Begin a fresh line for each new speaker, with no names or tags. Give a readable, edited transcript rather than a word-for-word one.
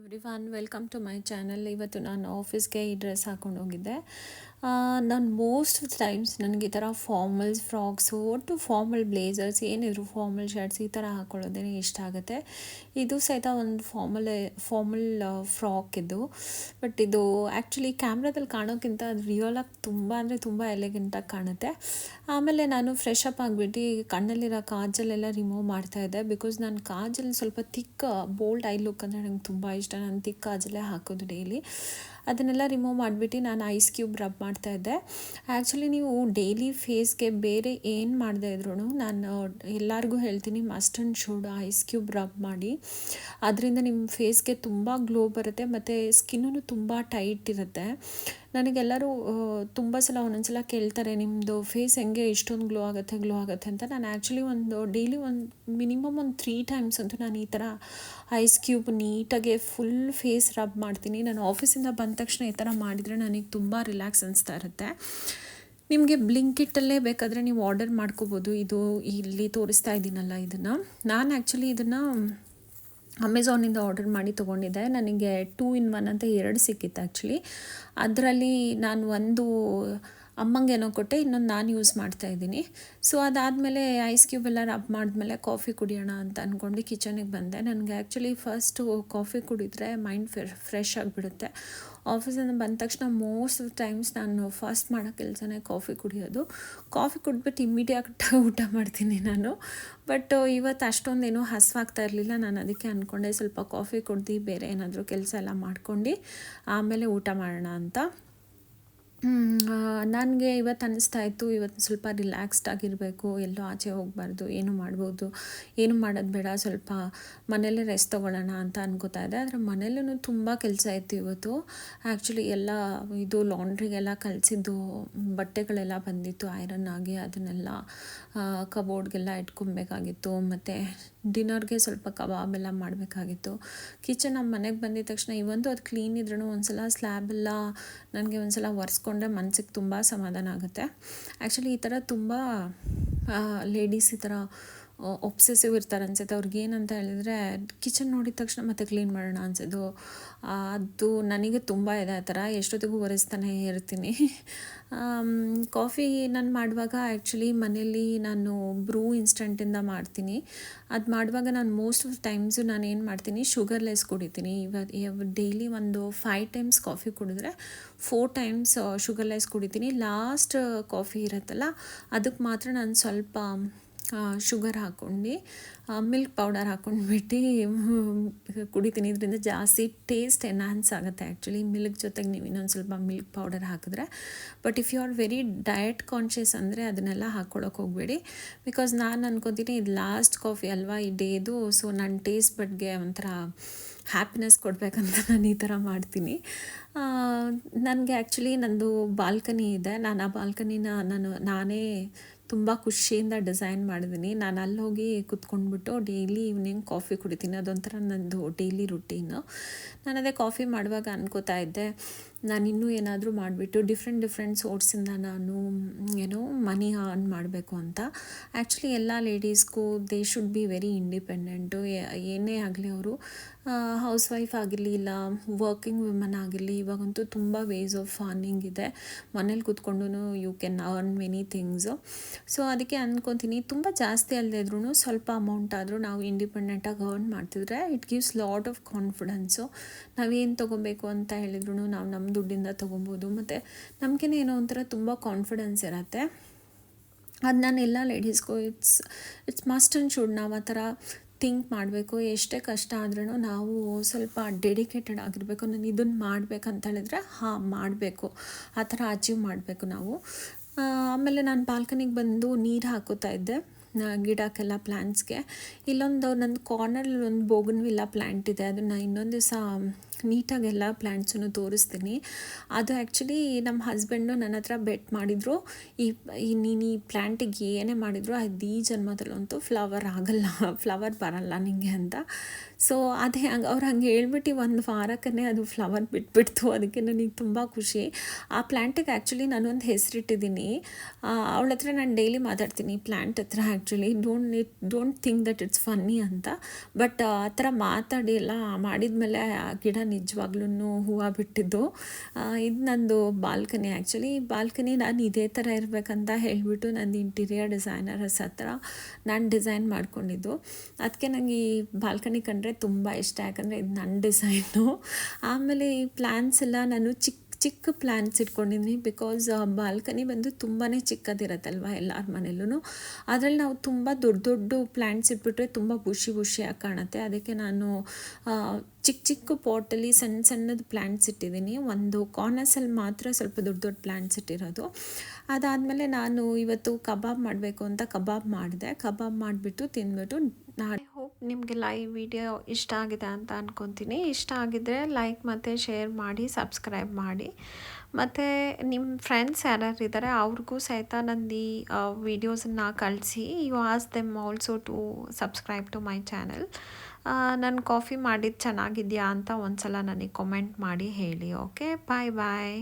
Everyone welcome to my channel. ಇವತ್ತು ನಾನು ಆಫೀಸ್ಗೆ ಈ ಡ್ರೆಸ್ ಹಾಕ್ಕೊಂಡು ಹೋಗಿದ್ದೆ. ನಾನು ಮೋಸ್ಟ್ ಆಫ್ ಟೈಮ್ಸ್ ನನಗೆ ಈ ಥರ ಫಾರ್ಮಲ್ಸ್ ಫ್ರಾಕ್ಸು ಒಟ್ಟು ಫಾರ್ಮಲ್ ಬ್ಲೇಸರ್ಸ್ ಏನಿದ್ರು ಫಾರ್ಮಲ್ ಶರ್ಟ್ಸ್ ಈ ಥರ ಹಾಕ್ಕೊಳ್ಳೋದೇ ಇಷ್ಟ ಆಗುತ್ತೆ. ಇದು ಸಹಿತ ಒಂದು ಫಾರ್ಮಲ್ ಫ್ರಾಕ್ ಇದು. ಬಟ್ ಇದು ಆ್ಯಕ್ಚುಲಿ ಕ್ಯಾಮ್ರಾದಲ್ಲಿ ಕಾಣೋಕ್ಕಿಂತ ಅದು ರಿಯಲಾಗಿ ತುಂಬ ಅಂದರೆ ತುಂಬ ಎಲೆಗೆಂಟಾಗಿ ಕಾಣುತ್ತೆ. ಆಮೇಲೆ ನಾನು ಫ್ರೆಶ್ ಅಪ್ ಆಗಿಬಿಟ್ಟು ಕಣ್ಣಲ್ಲಿರೋ ಕಾಜಲೆಲ್ಲ ರಿಮೂವ್ ಮಾಡ್ತಾಯಿದ್ದೆ. ಬಿಕಾಸ್ ನಾನು ಕಾಜಲ್ ಸ್ವಲ್ಪ ಥಿಕ್ ಬೋಲ್ಡ್ ಐ ಲುಕ್ ಅಂದರೆ ನಂಗೆ ತುಂಬ ಇಷ್ಟ. ನಾನು ಥಿಕ್ ಕಾಜಲೇ ಹಾಕೋದು ಡೈಲಿ. ಅದನ್ನೆಲ್ಲ ರಿಮೂವ್ ಮಾಡಿಬಿಟ್ಟು ನಾನು ಐಸ್ ಕ್ಯೂಬ್ ರಬ್ ಮಾಡ್ತಾಯಿದ್ದೆ. ಆ್ಯಕ್ಚುಲಿ ನೀವು ಡೈಲಿ ಫೇಸ್ಗೆ ಬೇರೆ ಏನು ಮಾಡದೇ ಇದ್ರೂ ನಾನು ಎಲ್ಲರಿಗೂ ಹೇಳ್ತೀನಿ, must and should ice cube rub ಮಾಡಿ. ಅದರಿಂದ ನಿಮ್ಮ ಫೇಸ್ಗೆ ತುಂಬ ಗ್ಲೋ ಬರುತ್ತೆ ಮತ್ತು ಸ್ಕಿನ್ನೂ ತುಂಬ ಟೈಟ್ ಇರುತ್ತೆ. ನನಗೆಲ್ಲರೂ ತುಂಬ ಸಲ ಒಂದೊಂದು ಕೇಳ್ತಾರೆ, ನಿಮ್ಮದು ಫೇಸ್ ಹೆಂಗೆ ಇಷ್ಟೊಂದು ಗ್ಲೋ ಆಗುತ್ತೆ ಅಂತ. ನಾನು ಆ್ಯಕ್ಚುಲಿ ಡೈಲಿ ಮಿನಿಮಮ್ 3 ಟೈಮ್ಸ್ ಅಂತೂ ನಾನು ಈ ಥರ ಐಸ್ ಕ್ಯೂಬ್ ನೀಟಾಗೆ ಫುಲ್ ಫೇಸ್ ರಬ್ ಮಾಡ್ತೀನಿ. ನಾನು ಆಫೀಸಿಂದ ಬಂದ ತಕ್ಷಣ ಈ ಥರ ಮಾಡಿದರೆ ನನಗೆ ತುಂಬ ರಿಲ್ಯಾಕ್ಸ್ ಅನಿಸ್ತಾ ಇರುತ್ತೆ. ನಿಮಗೆ ಬ್ಲಿಂಕಿಟ್ಟಲ್ಲೇ ಬೇಕಾದರೆ ನೀವು ಆರ್ಡರ್ ಮಾಡ್ಕೋಬೋದು. ಇದು ಇಲ್ಲಿ ತೋರಿಸ್ತಾ ಇದ್ದೀನಲ್ಲ ಇದನ್ನು. ನಾನು ಆ್ಯಕ್ಚುಲಿ ಇದನ್ನು ಅಮೆಝಾನಿಂದ ಆರ್ಡರ್ ಮಾಡಿ ತೊಗೊಂಡಿದ್ದೆ. ನನಗೆ 2 in 1 ಅಂತ 2 ಸಿಕ್ಕಿತ್ತು ಆ್ಯಕ್ಚುಲಿ. ಅದರಲ್ಲಿ ನಾನು ಒಂದು ಅಮ್ಮಂಗೇನೋ ಕೊಟ್ಟೆ, ಇನ್ನೊಂದು ನಾನು ಯೂಸ್ ಮಾಡ್ತಾಯಿದ್ದೀನಿ. ಸೊ ಅದಾದಮೇಲೆ ಐಸ್ ಕ್ಯೂಬ್ ಎಲ್ಲ ರಬ್ ಮಾಡಿದ್ಮೇಲೆ ಕಾಫಿ ಕುಡಿಯೋಣ ಅಂತ ಅಂದ್ಕೊಂಡು ಕಿಚನಿಗೆ ಬಂದೆ. ನನಗೆ ಆ್ಯಕ್ಚುಲಿ ಫಸ್ಟು ಕಾಫಿ ಕುಡಿದ್ರೆ ಮೈಂಡ್ ಫ್ರೆಶ್ ಆಗಿಬಿಡುತ್ತೆ. ಆಫೀಸಿಂದ ಬಂದ ತಕ್ಷಣ ಮೋಸ್ಟ್ ಆಫ್ ಟೈಮ್ಸ್ ನಾನು ಫಸ್ಟ್ ಮಾಡೋ ಕೆಲಸನೇ ಕಾಫಿ ಕುಡಿಯೋದು. ಕಾಫಿ ಕುಡಿದ್ಬಿಟ್ಟು ಇಮ್ಮಿಡಿಯೇಟಾಗಿ ಊಟ ಮಾಡ್ತೀನಿ ನಾನು. ಬಟ್ ಇವತ್ತು ಅಷ್ಟೊಂದೇನೂ ಹಸಿವಾಗ್ತಾ ಇರಲಿಲ್ಲ. ನಾನು ಅದಕ್ಕೆ ಅಂದ್ಕೊಂಡೆ ಸ್ವಲ್ಪ ಕಾಫಿ ಕುಡ್ದು ಬೇರೆ ಏನಾದರೂ ಕೆಲಸ ಎಲ್ಲ ಮಾಡ್ಕೊಂಡು ಆಮೇಲೆ ಊಟ ಮಾಡೋಣ ಅಂತ. ನನಗೆ ಇವತ್ತು ಅನ್ನಿಸ್ತಾ ಇತ್ತು, ಇವತ್ತು ಸ್ವಲ್ಪ ರಿಲ್ಯಾಕ್ಸ್ಡ್ ಆಗಿರಬೇಕು, ಎಲ್ಲೋ ಆಚೆ ಹೋಗಬಾರ್ದು, ಏನು ಮಾಡೋದು ಬೇಡ, ಸ್ವಲ್ಪ ಮನೇಲೇ ರೆಸ್ಟ್ ತೊಗೊಳ್ಳೋಣ ಅಂತ ಅನ್ಕೋತಾ ಇದ್ದೆ. ಆದರೆ ಮನೇಲೂ ತುಂಬ ಕೆಲಸ ಇತ್ತು ಇವತ್ತು. ಆ್ಯಕ್ಚುಲಿ ಎಲ್ಲ ಇದು ಲಾಂಡ್ರಿಗೆಲ್ಲ ಕಳಿಸಿದ್ದು ಬಟ್ಟೆಗಳೆಲ್ಲ ಬಂದಿತ್ತು ಐರನ್ ಆಗಿ. ಅದನ್ನೆಲ್ಲ ಕಬೋರ್ಡ್ಗೆಲ್ಲ ಇಟ್ಕೊಬೇಕಾಗಿತ್ತು. ಮತ್ತು ಡಿನ್ನರ್ಗೆ ಸ್ವಲ್ಪ ಕಬಾಬೆಲ್ಲ ಮಾಡಬೇಕಾಗಿತ್ತು. ಕಿಚನ್ ನಮ್ಮ ಮನೆಗೆ ಬಂದಿದ್ದ ತಕ್ಷಣ ಇವಂತೂ ಅದು ಕ್ಲೀನ್ ಇದ್ರೂ ಒಂದ್ಸಲ ಸ್ಲ್ಯಾಬೆಲ್ಲ ನನಗೆ ಒಂದ್ಸಲ ಒರೆಸ್ಕೊಂಡ್ರೆ ಮನಸ್ಸಿಗೆ ತುಂಬ ಸಮಾಧಾನ ಆಗುತ್ತೆ. ಆ್ಯಕ್ಚುಲಿ ಈ ಥರ ತುಂಬ ಲೇಡೀಸ್ ಈ ಥರ ಒಬ್ಸೆಸಿವ್ ಇರ್ತಾರೆ ಅನ್ಸುತ್ತೆ. ಅವ್ರಿಗೆ ಏನಂತ ಹೇಳಿದರೆ ಕಿಚನ್ ನೋಡಿದ ತಕ್ಷಣ ಮತ್ತೆ ಕ್ಲೀನ್ ಮಾಡೋಣ ಅನ್ಸೋದು. ಅದು ನನಗೆ ತುಂಬ ಇದೆ ಆ ಥರ. ಎಷ್ಟೊತ್ತಿಗೂ ಒರೆಸ್ತಾನೆ ಇರ್ತೀನಿ. ಕಾಫಿ ನಾನು ಮಾಡುವಾಗ ಆ್ಯಕ್ಚುಲಿ ಮನೇಲಿ ನಾನು ಬ್ರೂ ಇನ್ಸ್ಟಂಟಿಂದ ಮಾಡ್ತೀನಿ. ಅದು ಮಾಡುವಾಗ ನಾನು ಮೋಸ್ಟ್ ಆಫ್ ಟೈಮ್ಸು ನಾನು ಏನು ಮಾಡ್ತೀನಿ, ಶುಗರ್ಲೆಸ್ ಕುಡಿತೀನಿ. ಡೈಲಿ ಒಂದು 5 ಟೈಮ್ಸ್ ಕಾಫಿ ಕುಡಿದ್ರೆ 4 ಟೈಮ್ಸ್ ಶುಗರ್ಲೆಸ್ ಕುಡಿತೀನಿ. ಲಾಸ್ಟ್ ಕಾಫಿ ಇರುತ್ತಲ್ಲ ಅದಕ್ಕೆ ಮಾತ್ರ ನಾನು ಸ್ವಲ್ಪ ಶುಗರ್ ಹಾಕ್ಕೊಂಡು ಮಿಲ್ಕ್ ಪೌಡರ್ ಹಾಕ್ಕೊಂಡ್ಬಿಟ್ಟು ಕುಡಿತೀನಿ. ಇದರಿಂದ ಜಾಸ್ತಿ ಟೇಸ್ಟ್ ಎನ್ಹಾನ್ಸ್ ಆಗುತ್ತೆ ಆ್ಯಕ್ಚುಲಿ. ಮಿಲ್ಕ್ ಜೊತೆಗೆ ನೀವು ಇನ್ನೊಂದು ಸ್ವಲ್ಪ ಮಿಲ್ಕ್ ಪೌಡರ್ ಹಾಕಿದ್ರೆ. But if you are very diet conscious ಅಂದರೆ ಅದನ್ನೆಲ್ಲ ಹಾಕ್ಕೊಳ್ಳೋಕೆ ಹೋಗಬೇಡಿ. ಬಿಕಾಸ್ ನಾನು ಅನ್ಕೊತೀನಿ ಇದು ಲಾಸ್ಟ್ ಕಾಫಿ ಅಲ್ವಾ ಈ ಡೇದು. ಸೊ ನನ್ನ ಟೇಸ್ಟ್ ಬಡ್ಗೆ ಒಂಥರ ಹ್ಯಾಪಿನೆಸ್ ಕೊಡಬೇಕಂತ ನಾನು ಈ ಥರ ಮಾಡ್ತೀನಿ. ನನಗೆ ಆ್ಯಕ್ಚುಲಿ ನಂದು ಬಾಲ್ಕನಿ ಇದೆ. ನಾನು ಆ ಬಾಲ್ಕನಿನ ನಾನೇ ತುಂಬ ಖುಷಿಯಿಂದ ಡಿಸೈನ್ ಮಾಡಿದ್ದೀನಿ. ನಾನು ಅಲ್ಲಿ ಹೋಗಿ ಕುತ್ಕೊಂಡ್ಬಿಟ್ಟು ಡೈಲಿ ಈವ್ನಿಂಗ್ ಕಾಫಿ ಕುಡಿತೀನಿ. ಅದೊಂಥರ ನನ್ನದು ಡೈಲಿ ರುಟೀನು. ನಾನು ಅದೇ ಕಾಫಿ ಮಾಡುವಾಗ ಅನ್ಕೋತಾ ಇದ್ದೆ, ನಾನು ಇನ್ನೂ ಏನಾದರೂ ಮಾಡಿಬಿಟ್ಟು ಡಿಫ್ರೆಂಟ್ ಸೋರ್ಸಿಂದ ನಾನು ಮನಿ ಅರ್ನ್ ಮಾಡಬೇಕು ಅಂತ. ಆ್ಯಕ್ಚುಲಿ ಎಲ್ಲ ಲೇಡೀಸ್ಗೂ they should be very independent. ಏನೇ ಆಗಲಿ ಅವರು ಹೌಸ್ ವೈಫ್ ಆಗಿರಲಿ ಇಲ್ಲ ವರ್ಕಿಂಗ್ ವುಮನ್ ಆಗಿರಲಿ, ಇವಾಗಂತೂ ತುಂಬ ವೇಸ್ ಆಫ್ ಅರ್ನಿಂಗ್ ಇದೆ. ಮನೇಲಿ ಕೂತ್ಕೊಂಡು you can earn many things. So ಅದಕ್ಕೆ ಅಂದ್ಕೊತೀನಿ, ತುಂಬ ಜಾಸ್ತಿ ಅಲ್ಲದೆ ಇದ್ರೂ ಸ್ವಲ್ಪ ಅಮೌಂಟ್ ಆದರೂ ನಾವು ಇಂಡಿಪೆಂಡೆಂಟಾಗಿ ಅರ್ನ್ ಮಾಡ್ತಿದ್ರೆ it gives lot of confidence. ನಾವೇನು ತೊಗೋಬೇಕು ಅಂತ ಹೇಳಿದ್ರು ನಾವು ನಮ್ಮ ದುಡ್ಡಿಂದ ತೊಗೊಬೋದು. ಮತ್ತು ನಮಗೇನೆ ಏನೋ ಒಂಥರ ತುಂಬ ಕಾನ್ಫಿಡೆನ್ಸ್ ಇರುತ್ತೆ. ಅದು ನಾನು ಎಲ್ಲ ಲೇಡೀಸ್ಗೂ ಇಟ್ಸ್ ಮಸ್ಟ್ ಆ್ಯಂಡ್ ಶುಡ್ ನಾವು ಆ ಥರ ಥಿಂಕ್ ಮಾಡಬೇಕು. ಎಷ್ಟೇ ಕಷ್ಟ ಆದ್ರೂ ನಾವು ಸ್ವಲ್ಪ ಡೆಡಿಕೇಟೆಡ್ ಆಗಿರಬೇಕು. ನಾನು ಇದನ್ನು ಮಾಡಬೇಕಂತ ಹೇಳಿದ್ರೆ ಮಾಡಬೇಕು, ಆ ಥರ ಅಚೀವ್ ಮಾಡಬೇಕು ನಾವು. ಆಮೇಲೆ ನಾನು ಬಾಲ್ಕನಿಗೆ ಬಂದು ನೀರು ಹಾಕೋತಾ ಇದ್ದೆ ಗಿಡಕ್ಕೆಲ್ಲ ಪ್ಲ್ಯಾಂಟ್ಸ್ಗೆ. ಇಲ್ಲೊಂದು ನನ್ನ ಕಾರ್ನರಲ್ಲಿ ಒಂದು ಬೋಗನ್ವಿಲ್ಲ ಪ್ಲ್ಯಾಂಟ್ ಇದೆ. ಅದನ್ನು ಇನ್ನೊಂದು ದಿವಸ ನೀಟಾಗೆಲ್ಲ ಪ್ಲ್ಯಾಂಟ್ಸನ್ನು ತೋರಿಸ್ತೀನಿ. ಅದು ಆ್ಯಕ್ಚುಲಿ ನಮ್ಮ ಹಸ್ಬೆಂಡು ನನ್ನ ಹತ್ರ ಬೆಟ್ ಮಾಡಿದರು, ನೀನು ಈ ಪ್ಲ್ಯಾಂಟಿಗೆ ಏನೇ ಮಾಡಿದ್ರು ಅದು ಈ ಜನ್ಮದಲ್ಲಂತೂ ಫ್ಲವರ್ ಬರಲ್ಲ ನಿಂಗೆ ಅಂತ. ಸೊ ಅದೇ ಅವ್ರು ಹಂಗೆ ಹೇಳ್ಬಿಟ್ಟು ಒಂದು ವಾರಕ್ಕೇ ಅದು ಫ್ಲವರ್ ಬಿಟ್ಬಿಡ್ತು. ಅದಕ್ಕೆ ನನಗೆ ತುಂಬ ಖುಷಿ. ಆ ಪ್ಲ್ಯಾಂಟಿಗೆ ಆ್ಯಕ್ಚುಲಿ ನಾನೊಂದು ಹೆಸರಿಟ್ಟಿದ್ದೀನಿ. ಅವಳ ಹತ್ರ ನಾನು ಡೈಲಿ ಮಾತಾಡ್ತೀನಿ ಪ್ಲ್ಯಾಂಟ್ ಹತ್ರ. Actually don't think that it's funny ಅಂತ. ಬಟ್ ಆ ಥರ ಮಾತಾಡಿ ಎಲ್ಲ ಮಾಡಿದ್ಮೇಲೆ ಆ ಗಿಡ ನಿಜವಾಗ್ಲೂ ಹೂವು ಬಿಟ್ಟಿದ್ದು. ಇದು ನಂದು ಬಾಲ್ಕನಿ. ಆ್ಯಕ್ಚುಲಿ ಬಾಲ್ಕನಿ ನಾನು ಇದೇ ಥರ ಇರಬೇಕಂತ ಹೇಳಿಬಿಟ್ಟು ನಂದು ಇಂಟೀರಿಯರ್ ಡಿಸೈನರ್ಸ್ ಹತ್ರ ನಾನು ಡಿಸೈನ್ ಮಾಡ್ಕೊಂಡಿದ್ದು. ಅದಕ್ಕೆ ನನಗೆ ಈ ಬಾಲ್ಕನಿ ಕಂಡ್ರೆ ತುಂಬ ಇಷ್ಟ. ಯಾಕಂದರೆ ಇದು ನನ್ನ ಡಿಸೈನು. ಆಮೇಲೆ ಈ ಪ್ಲ್ಯಾನ್ಸ್ ಎಲ್ಲ ನಾನು ಚಿಕ್ಕ ಚಿಕ್ಕ ಪ್ಲ್ಯಾನ್ಸ್ ಇಟ್ಕೊಂಡಿದ್ದೀನಿ. ಬಿಕಾಸ್ ಬಾಲ್ಕನಿ ಬಂದು ತುಂಬಾ ಚಿಕ್ಕದಿರತ್ತಲ್ವ ಎಲ್ಲರ ಮನೆಯಲ್ಲೂ. ಅದರಲ್ಲಿ ನಾವು ತುಂಬ ದೊಡ್ಡ ದೊಡ್ಡ ಪ್ಲ್ಯಾಂಟ್ಸ್ ಇಟ್ಬಿಟ್ರೆ ತುಂಬ ಬುಷಿಯಾಗಿ ಕಾಣುತ್ತೆ. ಅದಕ್ಕೆ ನಾನು ಚಿಕ್ಕ ಚಿಕ್ಕ ಪಾಟಲ್ಲಿ ಸಣ್ಣ ಸಣ್ಣದು ಪ್ಲ್ಯಾಂಟ್ಸ್ ಇಟ್ಟಿದ್ದೀನಿ. ಒಂದು ಕಾರ್ನರ್ಸಲ್ಲಿ ಮಾತ್ರ ಸ್ವಲ್ಪ ದೊಡ್ಡ ದೊಡ್ಡ ಪ್ಲ್ಯಾಂಟ್ಸ್ ಇಟ್ಟಿರೋದು. ಅದಾದಮೇಲೆ ನಾನು ಇವತ್ತು ಕಬಾಬ್ ಮಾಡಬೇಕು ಅಂತ ಕಬಾಬ್ ಮಾಡಿದೆ. ಕಬಾಬ್ ಮಾಡಿಬಿಟ್ಟು ತಿಂದ್ಬಿಟ್ಟು ಐ ಹೋಪ್ ನಿಮಗೆಲ್ಲ ಈ ವಿಡಿಯೋ ಇಷ್ಟ ಆಗಿದೆ ಅಂತ ಅಂದ್ಕೊತೀನಿ. ಇಷ್ಟ ಆಗಿದ್ದರೆ ಲೈಕ್ ಮತ್ತು ಶೇರ್ ಮಾಡಿ, ಸಬ್ಸ್ಕ್ರೈಬ್ ಮಾಡಿ. ಮತ್ತು ನಿಮ್ಮ ಫ್ರೆಂಡ್ಸ್ ಯಾರ್ಯಾರು ಇದ್ದಾರೆ ಅವ್ರಿಗೂ ಸಹಿತ ನಂದು ಈ ವಿಡಿಯೋಸನ್ನು ಕಳಿಸಿ. You ask them also to subscribe to my channel. ನಾನು ಕಾಫಿ ಮಾಡಿದ್ದು ಚೆನ್ನಾಗಿದೆಯಾ ಅಂತ ಒಂದು ಸಲ ನನಗೆ ಕಾಮೆಂಟ್ ಮಾಡಿ ಹೇಳಿ. ಓಕೆ, ಬಾಯ್ ಬಾಯ್.